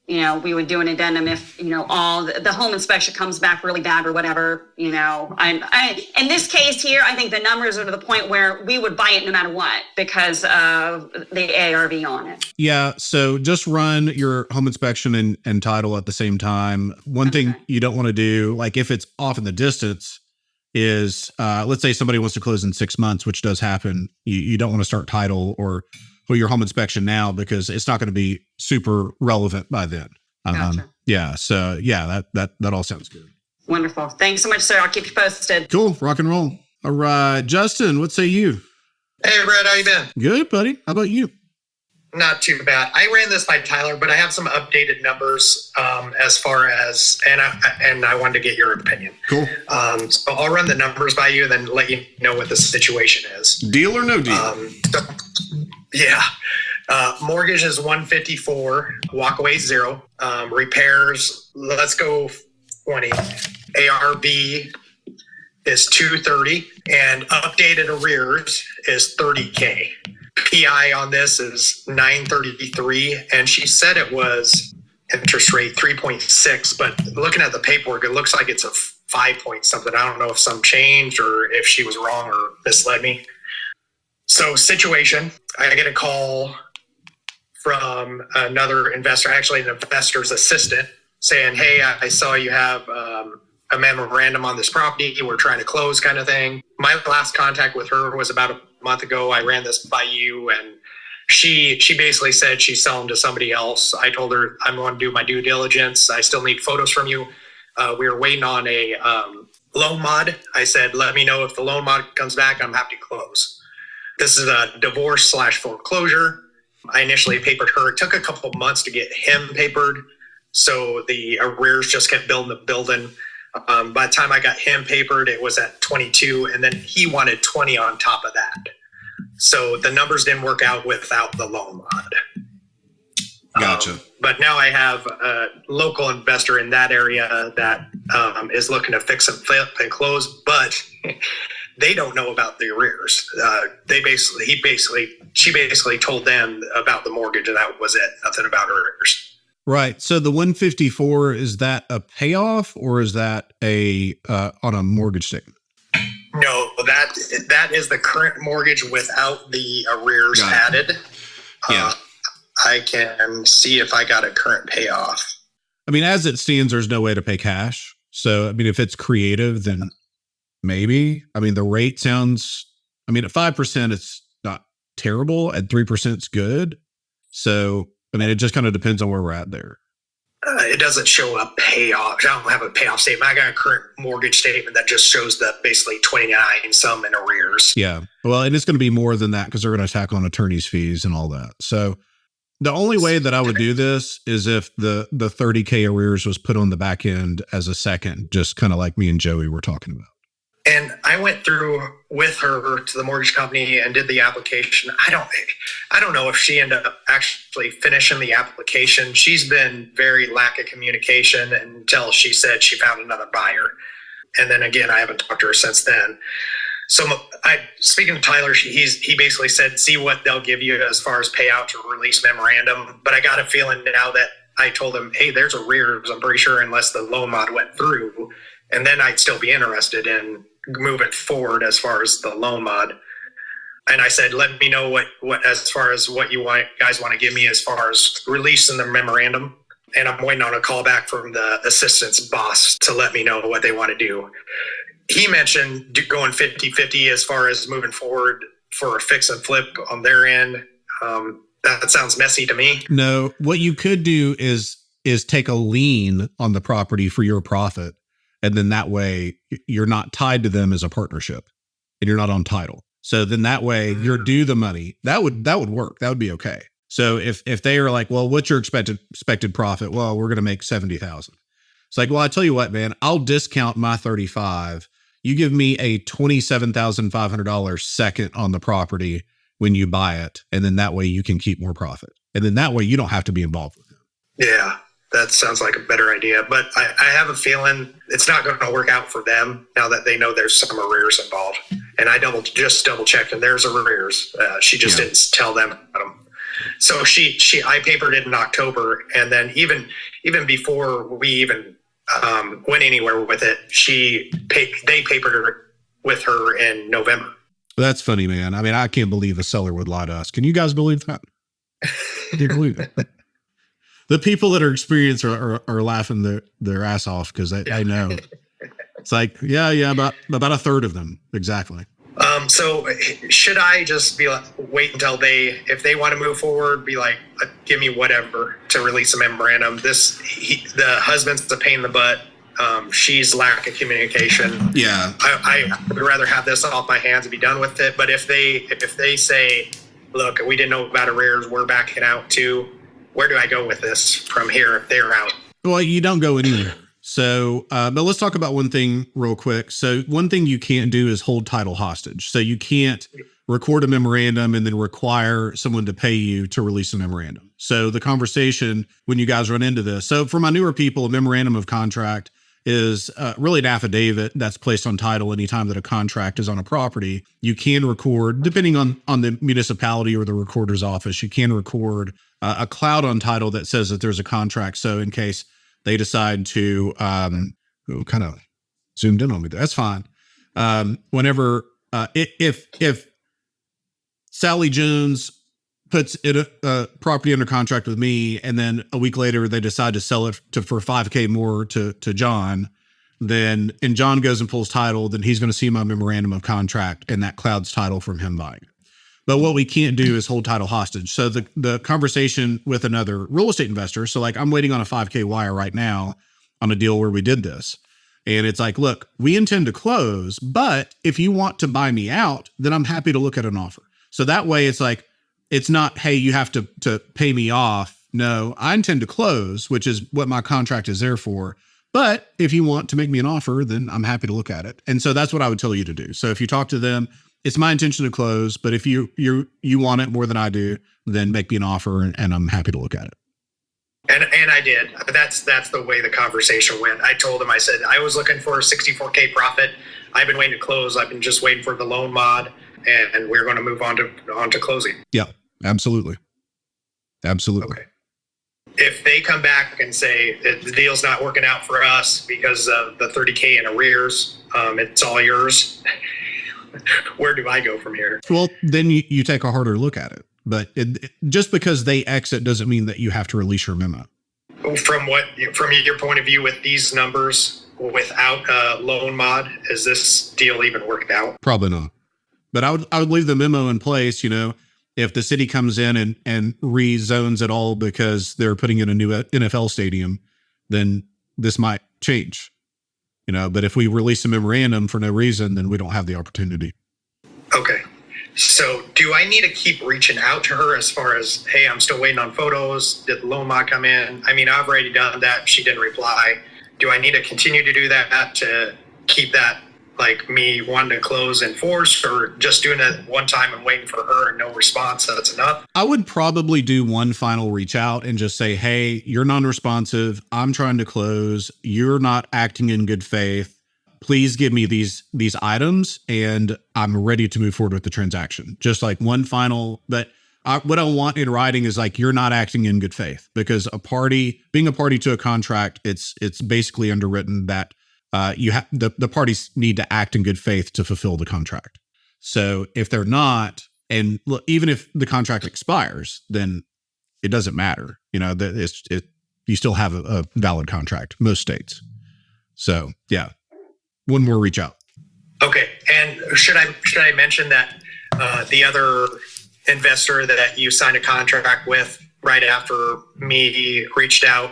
we would do an addendum if, all the home inspection comes back really bad or whatever, I in this case here, I think the numbers are to the point where we would buy it no matter what because of the ARV on it. Yeah. So just run your home inspection and title at the same time. One thing you don't want to do, like if it's off in the distance, is let's say somebody wants to close in 6 months, which does happen. You don't want to start title or your home inspection now because it's not going to be super relevant by then. Gotcha. Yeah. So yeah, that all sounds good. Wonderful. Thanks so much, sir. I'll keep you posted. Cool. Rock and roll. All right. Justin, what say you? Hey, Brett, how you been? Good, buddy. How about you? Not too bad. I ran this by Tyler, but I have some updated numbers as far as, and I wanted to get your opinion. Cool. So I'll run the numbers by you and then let you know what the situation is. Deal or no deal? Mortgage is 154, walkaway 0. Repairs, let's go 20. ARV is 230, and updated arrears is 30K. PI on this is 933, and she said it was interest rate 3.6, but looking at the paperwork, it looks like it's a 5 point something. I don't know if some changed or if she was wrong or misled me. So situation, I get a call from another investor, actually an investor's assistant, saying, hey, I saw you have a memorandum on this property. We're trying to close kind of thing. My last contact with her was about a month ago. I ran this by you, and she basically said she's selling to somebody else. I told her I'm going to do my due diligence. I still need photos from you. We were waiting on a loan mod. I said, let me know if the loan mod comes back. I'm happy to close. This is a divorce/foreclosure. I initially papered her. It took a couple of months to get him papered, so the arrears just kept building. By the time I got him papered, it was at 22, and then he wanted 20 on top of that. So the numbers didn't work out without the loan mod. Gotcha. But now I have a local investor in that area that is looking to fix and flip and close, but they don't know about the arrears. She basically told them about the mortgage, and that was it. Nothing about arrears. Right. So the 154, is that a payoff or is that a on a mortgage statement? No, that is the current mortgage without the arrears added. Yeah. I can see if I got a current payoff. I mean, as it stands, there's no way to pay cash. So, I mean, if it's creative, then maybe. I mean, the rate sounds, I mean, at 5%, it's not terrible. At 3%, it's good. So, I mean, it just kind of depends on where we're at there. It doesn't show a payoff. I don't have a payoff statement. I got a current mortgage statement that just shows the basically 29 some in arrears. Yeah. Well, and it's going to be more than that because they're going to tack on attorney's fees and all that. So the only way that I would do this is if the 30K arrears was put on the back end as a second, just kind of like me and Joey were talking about. And I went through with her to the mortgage company and did the application. I don't know if she ended up actually finishing the application. She's been very lack of communication until she said she found another buyer. And then again, I haven't talked to her since then. So speaking to Tyler, he basically said, see what they'll give you as far as payout to release memorandum. But I got a feeling now that I told him, hey, there's arrears, I'm pretty sure, unless the loan mod went through. And then I'd still be interested in moving forward as far as the loan mod. And I said, let me know what as far as what you guys want to give me as far as releasing the memorandum. And I'm waiting on a call back from the assistant's boss to let me know what they want to do. He mentioned going 50-50 as far as moving forward for a fix and flip on their end. That sounds messy to me. No, what you could do is take a lien on the property for your profit. And then that way you're not tied to them as a partnership and you're not on title. So then that way you're due the money. That would work. That would be okay. So if they are like, well, what's your expected profit? Well, we're going to make 70,000. It's like, well, I tell you what, man, I'll discount my 35. You give me a $27,500 second on the property when you buy it. And then that way you can keep more profit. And then that way you don't have to be involved with them. Yeah. That sounds like a better idea, but I have a feeling it's not going to work out for them now that they know there's some arrears involved. And I just double checked, and there's arrears. She just didn't tell them about them. So I papered it in October, and then even before we even went anywhere with it, they papered her with her in November. That's funny, man. I mean, I can't believe a seller would lie to us. Can you guys believe that? I can't believe it. The people that are experienced are laughing their ass off because I know. It's like, yeah, about a third of them. Exactly. So should I just be like, wait until if they want to move forward, be like, give me whatever to release a memorandum. The husband's a pain in the butt. She's lack of communication. Yeah. I would rather have this off my hands and be done with it. But if they say, look, we didn't know about arrears, we're backing out too. Where do I go with this from here if they're out? Well, you don't go anywhere. So, but let's talk about one thing real quick. So one thing you can't do is hold title hostage. So you can't record a memorandum and then require someone to pay you to release a memorandum. So the conversation when you guys run into this. So for my newer people, a memorandum of contract is really an affidavit that's placed on title anytime that a contract is on a property. You can record, depending on the municipality or the recorder's office, you can record a cloud on title that says that there's a contract. So in case they decide to, kind of zoomed in on me there, that's fine. Whenever, if Sally Jones puts a property under contract with me, and then a week later they decide to sell it for $5,000 more to John, and John goes and pulls title, then he's going to see my memorandum of contract and that clouds title from him buying it. But what we can't do is hold title hostage. So the conversation with another real estate investor. So like I'm waiting on a $5,000 wire right now on a deal where we did this. And it's like, look, we intend to close, but if you want to buy me out, then I'm happy to look at an offer. So that way it's like, it's not, hey, you have to pay me off. No, I intend to close, which is what my contract is there for. But if you want to make me an offer, then I'm happy to look at it. And so that's what I would tell you to do. So if you talk to them, it's my intention to close, but if you want it more than I do, then make me an offer and I'm happy to look at it. And I did. That's the way the conversation went. I told him, I said, I was looking for a $64,000 profit. I've been waiting to close. I've been just waiting for the loan mod, and we're going to move on to closing. Yeah, absolutely. Absolutely. Okay. If they come back and say that the deal's not working out for us because of the $30,000 in arrears, it's all yours. Where do I go from here? Well, then you take a harder look at it. But just because they exit doesn't mean that you have to release your memo. From your point of view with these numbers, without a loan mod, is this deal even worked out? Probably not. But I would leave the memo in place, if the city comes in and rezones it all because they're putting in a new NFL stadium, then this might change. But if we release a memorandum for no reason, then we don't have the opportunity. Okay. So do I need to keep reaching out to her as far as, hey, I'm still waiting on photos. Did the loan mod come in? I mean, I've already done that. She didn't reply. Do I need to continue to do that to keep that, like me wanting to close and force, or just doing it one time and waiting for her and no response? That's enough. I would probably do one final reach out and just say, hey, you're non-responsive. I'm trying to close. You're not acting in good faith. Please give me these items and I'm ready to move forward with the transaction. Just like one final, but what I want in writing is like, you're not acting in good faith, because being a party to a contract, it's basically underwritten that you have the parties need to act in good faith to fulfill the contract. So if they're not, and look, even if the contract expires, then it doesn't matter. You still have a valid contract, most states. So yeah. One more reach out. Okay. And should I mention that the other investor that you signed a contract with right after me reached out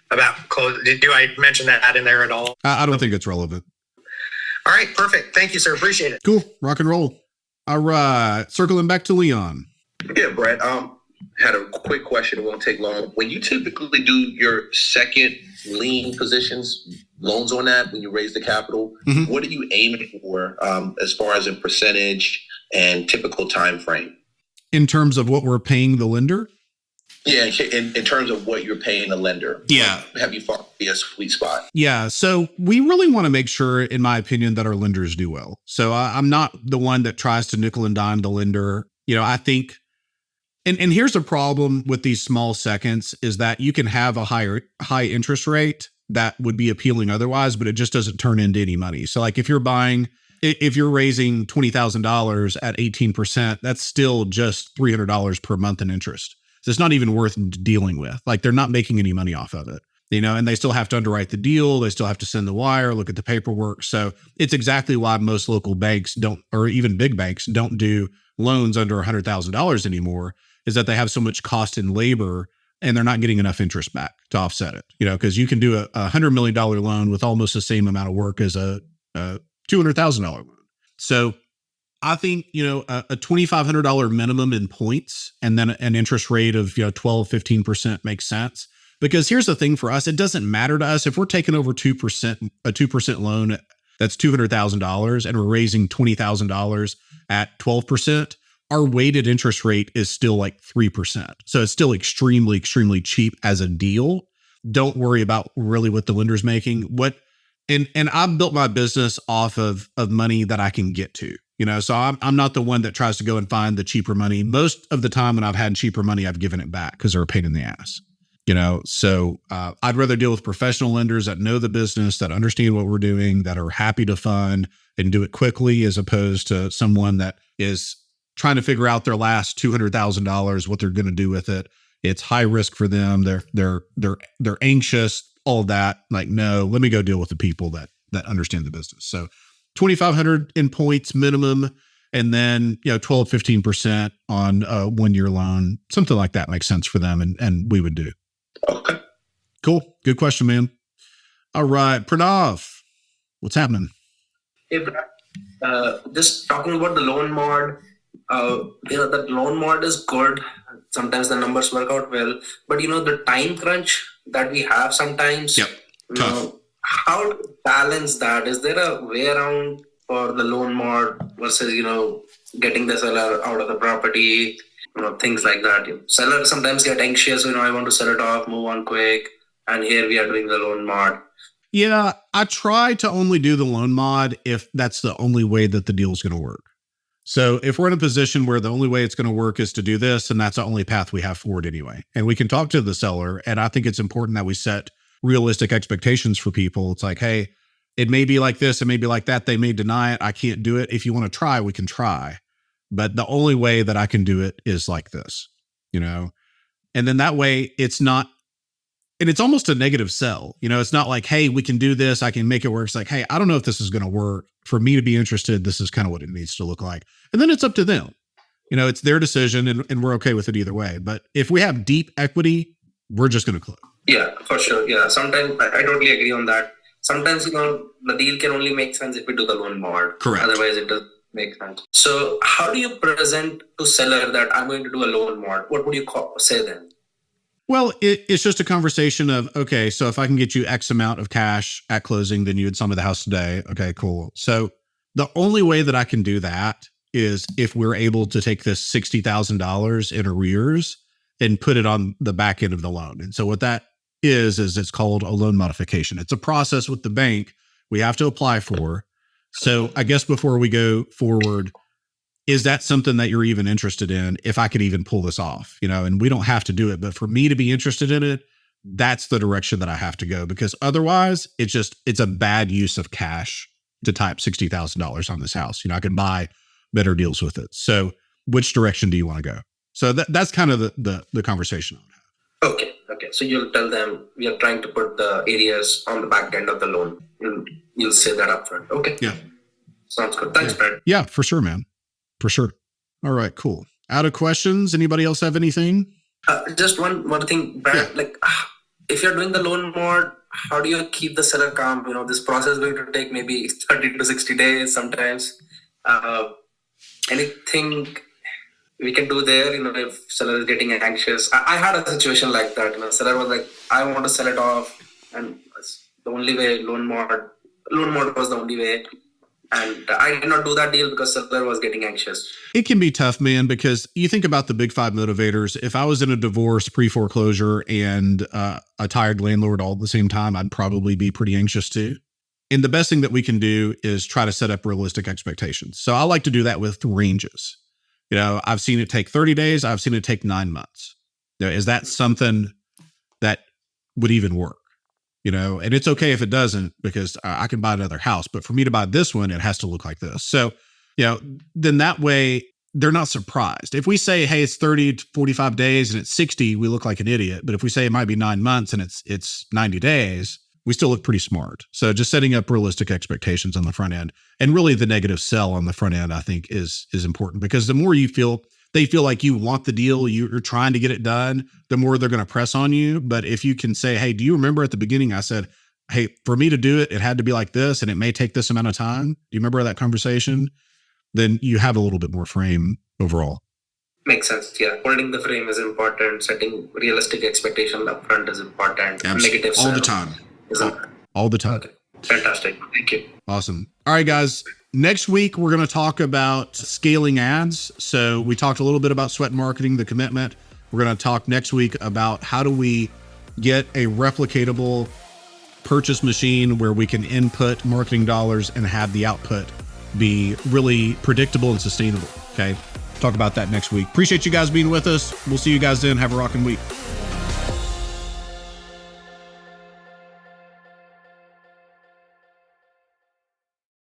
about close? Do I mention that in there at all? I don't think it's relevant. All right. Perfect. Thank you, sir. Appreciate it. Cool. Rock and roll. All right. Circling back to Leon. Yeah, Brett. Had a quick question. It won't take long. When you typically do your second lien positions, loans on that, when you raise the capital, what are you aiming for as far as a percentage and typical time frame? In terms of what we're paying the lender? Yeah, in terms of what you're paying the lender. Yeah. Have you found a sweet spot? Yeah. So we really want to make sure, in my opinion, that our lenders do well. So I'm not the one that tries to nickel and dime the lender. I think, and here's the problem with these small seconds is that you can have a high interest rate that would be appealing otherwise, but it just doesn't turn into any money. So like if you're raising $20,000 at 18%, that's still just $300 per month in interest. So it's not even worth dealing with. Like they're not making any money off of it, and they still have to underwrite the deal. They still have to send the wire, look at the paperwork. So it's exactly why most local banks don't, or even big banks don't do loans under $100,000 anymore, is that they have so much cost in labor and they're not getting enough interest back to offset it, because you can do a $100 million loan with almost the same amount of work as a $200,000 loan. So I think, a $2,500 minimum in points and then an interest rate of, 12, 15% makes sense. Because here's the thing for us, it doesn't matter to us if we're taking over 2%, a 2% loan, that's $200,000 and we're raising $20,000 at 12%. Our weighted interest rate is still like 3%. So it's still extremely, extremely cheap as a deal. Don't worry about really what the lender's making. And I've built my business off of money that I can get to, so I'm not the one that tries to go and find the cheaper money. Most of the time when I've had cheaper money, I've given it back because they're a pain in the ass, so I'd rather deal with professional lenders that know the business, that understand what we're doing, that are happy to fund and do it quickly, as opposed to someone that is trying to figure out their last $200,000, what they're going to do with it. It's high risk for them. They're anxious, all of that. Like, no, let me go deal with the people that understand the business. So 2,500 in points minimum, and then 12, 15% on a 1-year loan, something like that makes sense for them, and we would do. Okay. Cool. Good question, man. All right, Pranav, what's happening? Hey, Brad. Just talking about the loan mod. That loan mod is good. Sometimes the numbers work out well, but the time crunch that we have sometimes. Yep. Tough. How to balance that? Is there a way around for the loan mod versus getting the seller out of the property? Things like that. Sellers sometimes get anxious. I want to sell it off, move on quick, and here we are doing the loan mod. Yeah, I try to only do the loan mod if that's the only way that the deal is going to work. So if we're in a position where the only way it's going to work is to do this, and that's the only path we have forward anyway, and we can talk to the seller, and I think it's important that we set realistic expectations for people. It's like, hey, it may be like this, it may be like that. They may deny it. I can't do it. If you want to try, we can try. But the only way that I can do it is like this, and then that way it's not, and it's almost a negative sell. It's not like, hey, we can do this, I can make it work. It's like, hey, I don't know if this is going to work. For me to be interested, this is kind of what it needs to look like. And then it's up to them. It's their decision, and we're okay with it either way. But if we have deep equity, we're just going to close. Yeah, for sure. Yeah, sometimes I totally agree on that. Sometimes, the deal can only make sense if we do the loan mod. Correct. Otherwise, it doesn't make sense. So how do you present to seller that I'm going to do a loan mod? What would you say then? Well, it's just a conversation of, okay, so if I can get you X amount of cash at closing, then you would sell me the house today. Okay, cool. So the only way that I can do that is if we're able to take this $60,000 in arrears and put it on the back end of the loan. And so what that is it's called a loan modification. It's a process with the bank we have to apply for. So I guess before we go forward, is that something that you're even interested in? If I could even pull this off, and we don't have to do it, but for me to be interested in it, that's the direction that I have to go, because otherwise it's a bad use of cash to type $60,000 on this house. I can buy better deals with it. So which direction do you want to go? So that's kind of the conversation I would have. Okay. So you'll tell them we are trying to put the arrears on the back end of the loan. You'll say that up front. Okay. Yeah. Sounds good. Thanks, Brad. Yeah, for sure, man. For sure. All right, cool. Out of questions, anybody else have anything? Just one thing, Brad. Yeah. Like, if you're doing the loan mod, how do you keep the seller calm? This process is going to take maybe 30 to 60 days sometimes. Anything we can do there, if seller is getting anxious? I had a situation like that. Seller was like, I want to sell it off, and the only way loan mod was the only way. And I did not do that deal because seller was getting anxious. It can be tough, man, because you think about the big 5 motivators. If I was in a divorce, pre-foreclosure, and a tired landlord all at the same time, I'd probably be pretty anxious too. And the best thing that we can do is try to set up realistic expectations. So I like to do that with ranges. I've seen it take 30 days. I've seen it take 9 months. Is that something that would even work? And it's okay if it doesn't, because I can buy another house, but for me to buy this one, it has to look like this. So, then that way they're not surprised. If we say, hey, it's 30 to 45 days and it's 60, we look like an idiot. But if we say it might be 9 months and it's 90 days, we still look pretty smart. So just setting up realistic expectations on the front end, and really the negative sell on the front end, I think is important, because the more they feel like you want the deal, you're trying to get it done, the more they're going to press on you. But if you can say, hey, do you remember at the beginning I said, hey, for me to do it, it had to be like this, and it may take this amount of time. Do you remember that conversation? then you have a little bit more frame overall. Makes sense. Yeah. Holding the frame is important. Setting realistic expectation upfront is important. Absolutely. Negative all the time. All the time. Okay. Fantastic. Thank you. Awesome. All right, guys. Next week, we're going to talk about scaling ads. So we talked a little bit about sweat marketing, the commitment. We're going to talk next week about how do we get a replicable purchase machine where we can input marketing dollars and have the output be really predictable and sustainable. Okay. Talk about that next week. Appreciate you guys being with us. We'll see you guys then. Have a rocking week.